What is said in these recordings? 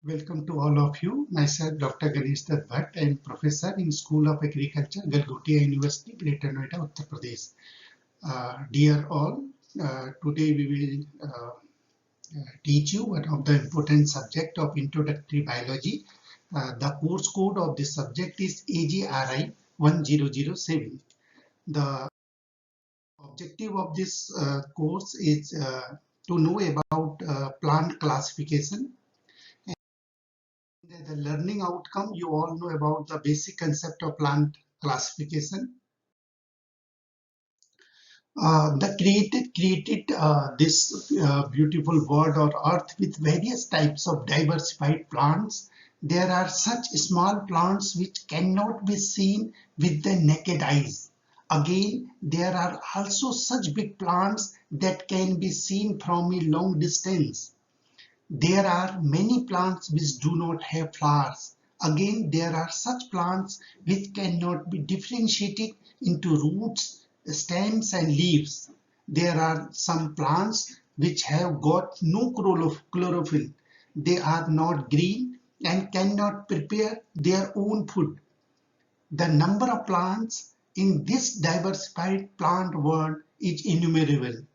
Welcome to all of you. Myself, Dr. Ganesh Dutt Bhatt. I am professor in School of Agriculture, Galgotia University, Greater Noida, Uttar Pradesh. Dear all, today we will teach you one of the important subject of introductory biology. The course code of this subject is AGRI 1007. The objective of this course is to know about plant classification. The learning outcome, you all know about the basic concept of plant classification. The created this beautiful world or earth with various types of diversified plants. There are such small plants which cannot be seen with the naked eyes. Again, there are also such big plants that can be seen from a long distance. There are many plants which do not have flowers. Again, there are such plants which cannot be differentiated into roots, stems and leaves. There are some plants which have got no chlorophyll. They are not green and cannot prepare their own food. The number of plants in this diversified plant world is innumerable.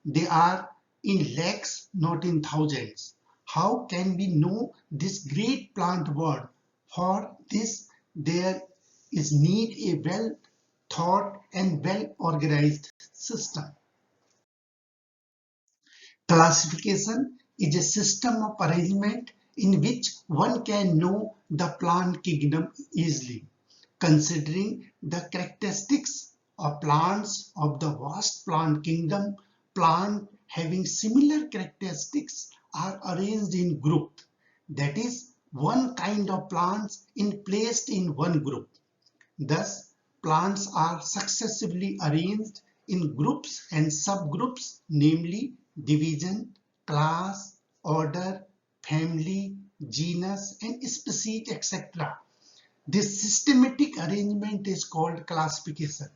They are in lakhs, not in thousands. How can we know this great plant world? For this, there is need a well thought and well organized system. Classification is a system of arrangement in which one can know the plant kingdom easily, considering the characteristics of plants of the vast plant kingdom. Plants having similar characteristics are arranged in groups. That is, one kind of plants placed in one group. Thus, plants are successively arranged in groups and subgroups, namely division, class, order, family, genus, and species, etc. This systematic arrangement is called classification.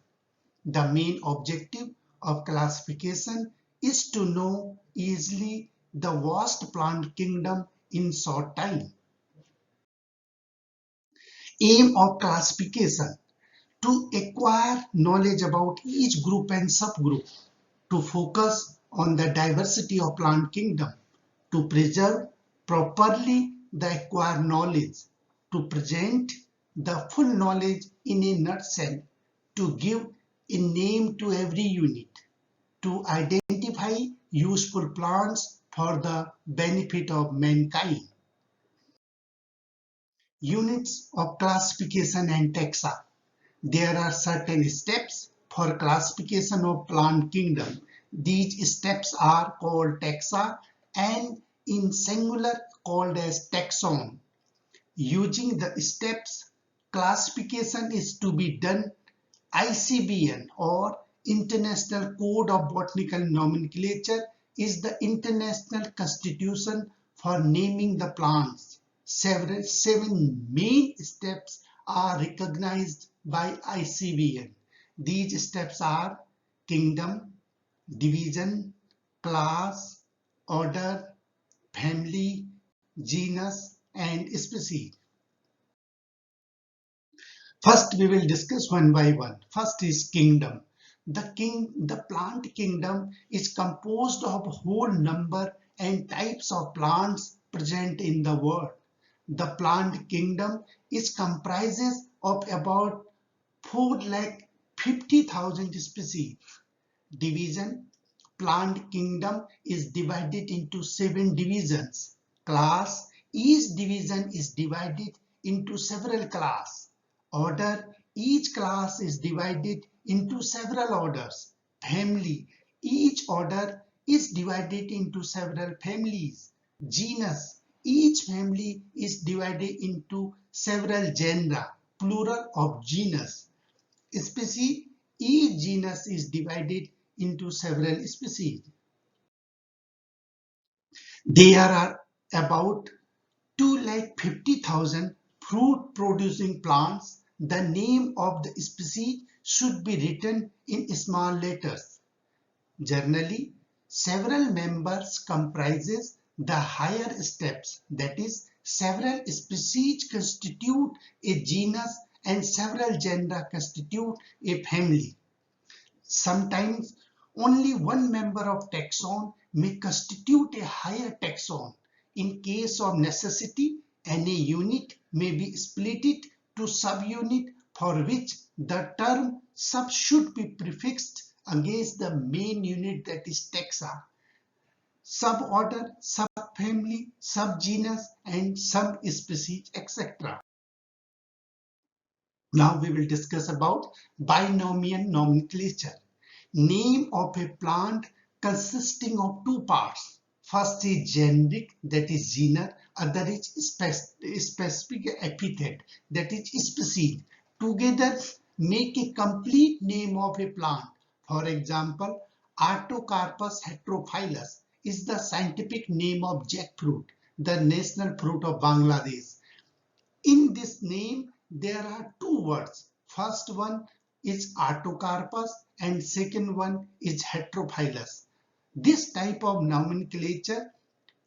The main objective of classification is to know easily the vast plant kingdom in short time. Aim of classification: to acquire knowledge about each group and subgroup, to focus on the diversity of plant kingdom, to preserve properly the acquired knowledge, to present the full knowledge in a nutshell, to give a name to every unit, to identify useful plants for the benefit of mankind. Units of classification and taxa. There are certain steps for classification of plant kingdom. These steps are called taxa and in singular called as taxon. Using the steps, classification is to be done. ICBN or International Code of Botanical Nomenclature is the international constitution for naming the plants. Seven main steps are recognized by ICBN. These steps are kingdom, division, class, order, family, genus, and species. First, we will discuss one by one. First is kingdom. The plant kingdom is composed of a whole number and types of plants present in the world. The plant kingdom is comprises of about 4,50,000 species. Division: plant kingdom is divided into 7 divisions. Class: each division is divided into several classes. Order: each class is divided into several orders. Family: each order is divided into several families. Genus: each family is divided into several genera, plural of genus. Species: each genus is divided into several species. There are about 250,000 fruit-producing plants. The name of the species should be written in small letters. Generally, several members comprises The higher steps, that is, several species constitute a genus and several genera constitute a family. Sometimes only one member of taxon may constitute a higher taxon. In case of necessity, any unit may be split to subunit for which the term sub should be prefixed against the main unit, that is taxa. Suborder, subfamily, subgenus, and subspecies, etc. Now we will discuss about binomial nomenclature. Name of a plant consisting of two parts. First is generic, that is genus. Other is specific epithet, that is species. Together make a complete name of a plant. For example, Artocarpus heterophyllus is the scientific name of jackfruit, the national fruit of Bangladesh. In this name, there are two words. First one is Artocarpus and second one is Heterophyllus. This type of nomenclature,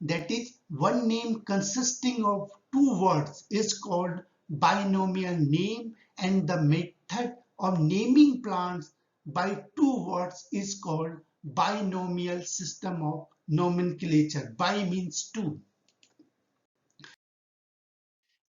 that is one name consisting of two words, is called binomial name, and the method of naming plants by two words is called binomial system of nomenclature. Bi means two.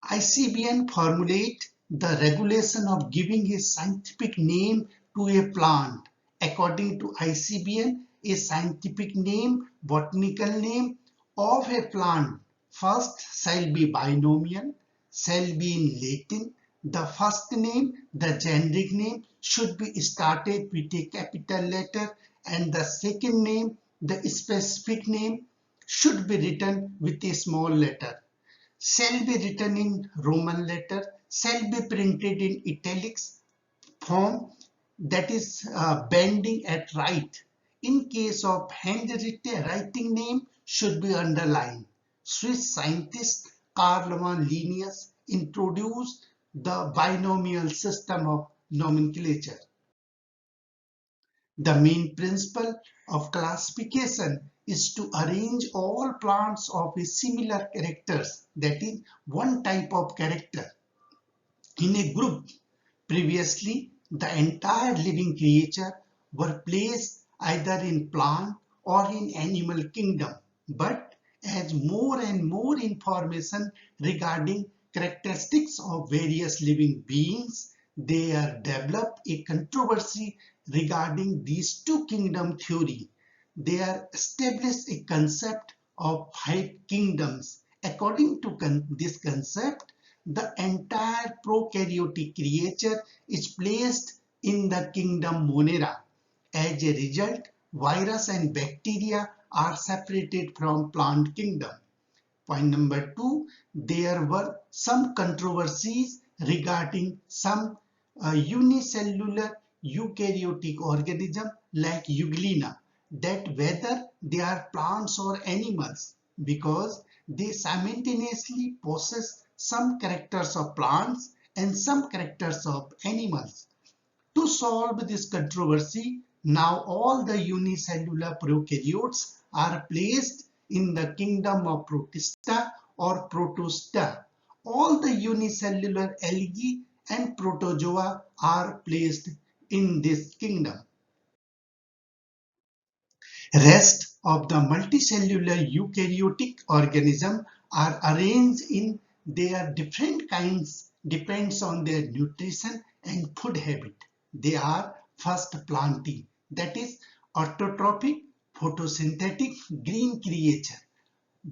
ICBN formulate the regulation of giving a scientific name to a plant. According to ICBN, a scientific name, botanical name of a plant first shall be binomial, shall be in Latin. The first name, the generic name, should be started with a capital letter, and the second name, the specific name, should be written with a small letter. Shall be written in Roman letter, shall be printed in italics form, that is bending at right. In case of handwriting name, should be underlined. Swiss scientist Carl von Linnaeus introduced the binomial system of nomenclature. The main principle of classification is to arrange all plants of a similar characters, that is one type of character, in a group. Previously, the entire living creature were placed either in plant or in animal kingdom. But as more and more information regarding characteristics of various living beings, there developed a controversy regarding these two kingdom theory. There established a concept of 5 kingdoms. According to this concept, the entire prokaryotic creature is placed in the kingdom Monera. As a result, virus and bacteria are separated from plant kingdom. Point number 2, there were some controversies regarding some unicellular eukaryotic organism like Euglena, that whether they are plants or animals, because they simultaneously possess some characters of plants and some characters of animals. To solve this controversy, now all the unicellular prokaryotes are placed in the kingdom of Protista or Protosta. All the unicellular algae and protozoa are placed in this kingdom. Rest of the multicellular eukaryotic organism are arranged in their different kinds, depends on their nutrition and food habit. They are first plantae, that is autotrophic, photosynthetic, green creature.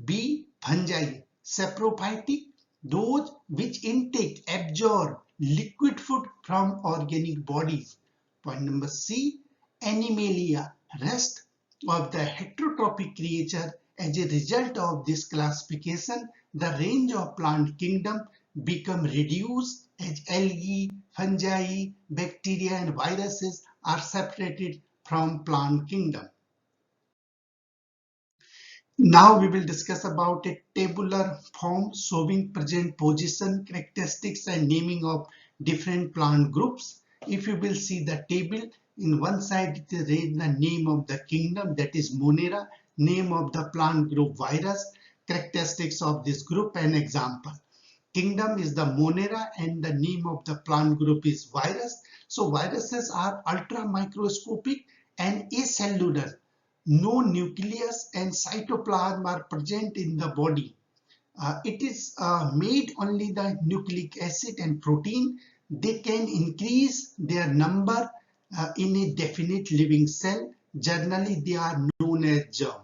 B. Fungi, saprophytic, those which intake, absorb liquid food from organic bodies. Point number C. Animalia, rest of the heterotrophic creature. As a result of this classification, the range of plant kingdom become reduced as algae, fungi, bacteria and viruses are separated from plant kingdom. Now we will discuss about a tabular form showing present position, characteristics and naming of different plant groups. If you will see the table, in one side it is the name of the kingdom, that is Monera, name of the plant group virus, characteristics of this group and example. Kingdom is the Monera and the name of the plant group is virus. So viruses are ultra microscopic and acellular. No nucleus and cytoplasm are present in the body. It is made only the nucleic acid and protein. They can increase their number in a definite living cell. Generally, they are known as germ.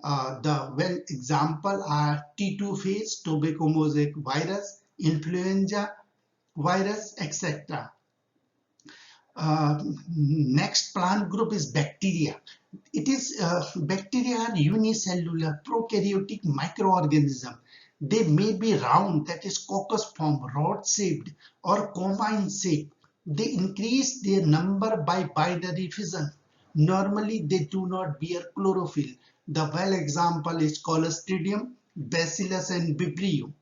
The well example are T2 phase, tobacco mosaic virus, influenza virus, etc. Next plant group is bacteria. It is bacteria are unicellular prokaryotic microorganism. They may be round, that is coccus form, rod shaped or comma shaped. They increase their number by binary fission. Normally they do not bear chlorophyll. The well example is Clostridium, Bacillus and Vibrio.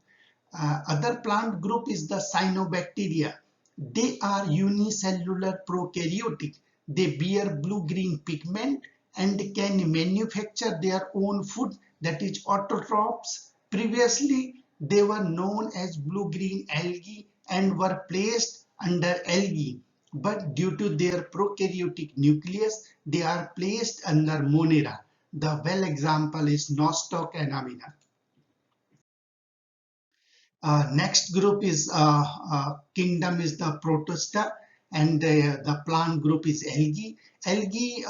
Other plant group is the cyanobacteria. They are unicellular prokaryotic. They bear blue-green pigment and can manufacture their own food, that is autotrophs. Previously, they were known as blue-green algae and were placed under algae. But due to their prokaryotic nucleus, they are placed under Monera. The well example is Nostoc and Amina. Next group is kingdom is the Protista, and the plant group is algae. Algae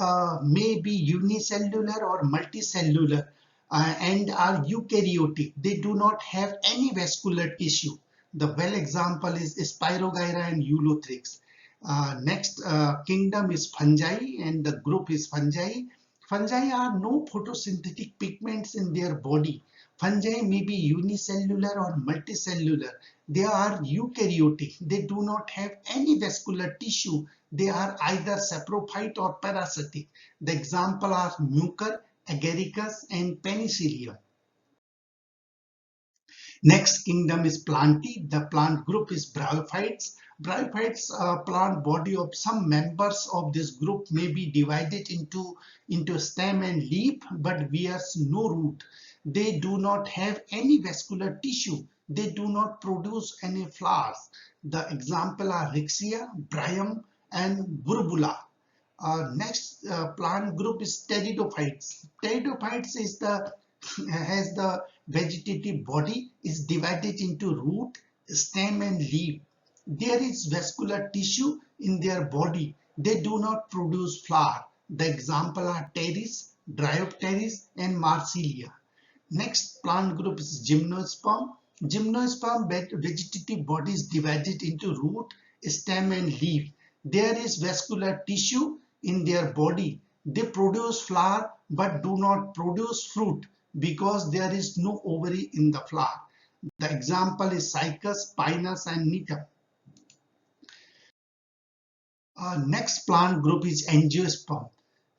may be unicellular or multicellular and are eukaryotic. They do not have any vascular tissue. The well example is Spirogyra and Eulothrix. Next kingdom is fungi and the group is fungi. Fungi are no photosynthetic pigments in their body. Fungi may be unicellular or multicellular. They are eukaryotic. They do not have any vascular tissue. They are either saprophyte or parasitic. The example are Mucor, Agaricus and Penicillium. Next kingdom is Plantae. The plant group is Bryophytes. Bryophytes plant body of some members of this group may be divided into stem and leaf but bears no root. They do not have any vascular tissue. They do not produce any flowers. The example are Rixia, Bryum and Burbula. Next plant group is Pteridophytes. Pteridophytes is the has the vegetative body, is divided into root, stem and leaf. There is vascular tissue in their body. They do not produce flower. The example are Pteris, Dryopteris and Marsilia. Next plant group is Gymnosperm. Gymnosperm vegetative body is divided into root, stem and leaf. There is vascular tissue in their body. They produce flower but do not produce fruit because there is no ovary in the flower. The example is Cycas, Pinus and Nitum. Next plant group is Angiosperm.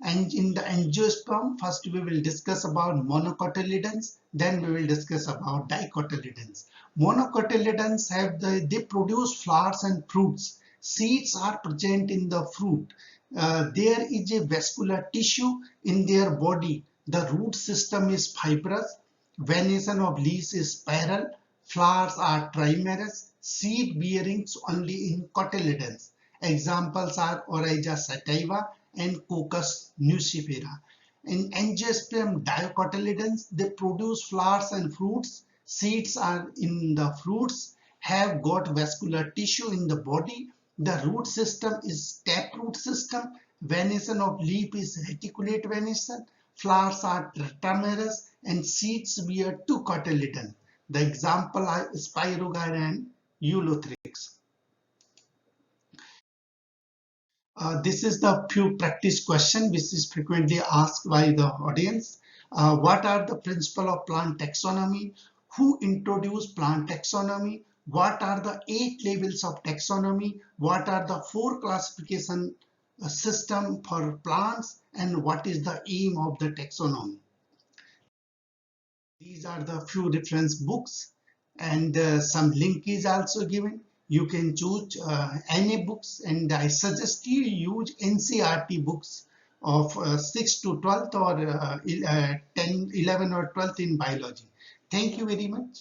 And in the Angiosperm, first we will discuss about monocotyledons, then we will discuss about dicotyledons. Monocotyledons they produce flowers and fruits. Seeds are present in the fruit. There is a vascular tissue in their body. The root system is fibrous. Venation of leaves is spiral. Flowers are trimerous. Seed bearings only in cotyledons. Examples are Oryza sativa and Coccus nucifera. In Angiosperm dicotyledons, they produce flowers and fruits. Seeds are in the fruits, have got vascular tissue in the body. The root system is taproot system. Venation of leaf is reticulate venation. Flowers are tetramerous and seeds bear two cotyledons. The example are Spirogyra and Eulothrix. This is the few practice question which is frequently asked by the audience. What are the principles of plant taxonomy? Who introduced plant taxonomy? What are the 8 levels of taxonomy? What are the 4 classification system for plants? And what is the aim of the taxonomy? These are the few reference books and some link is also given. You can choose any books and I suggest you use NCERT books of 6th to 12th or 10, 11 or 12th in biology. Thank you very much.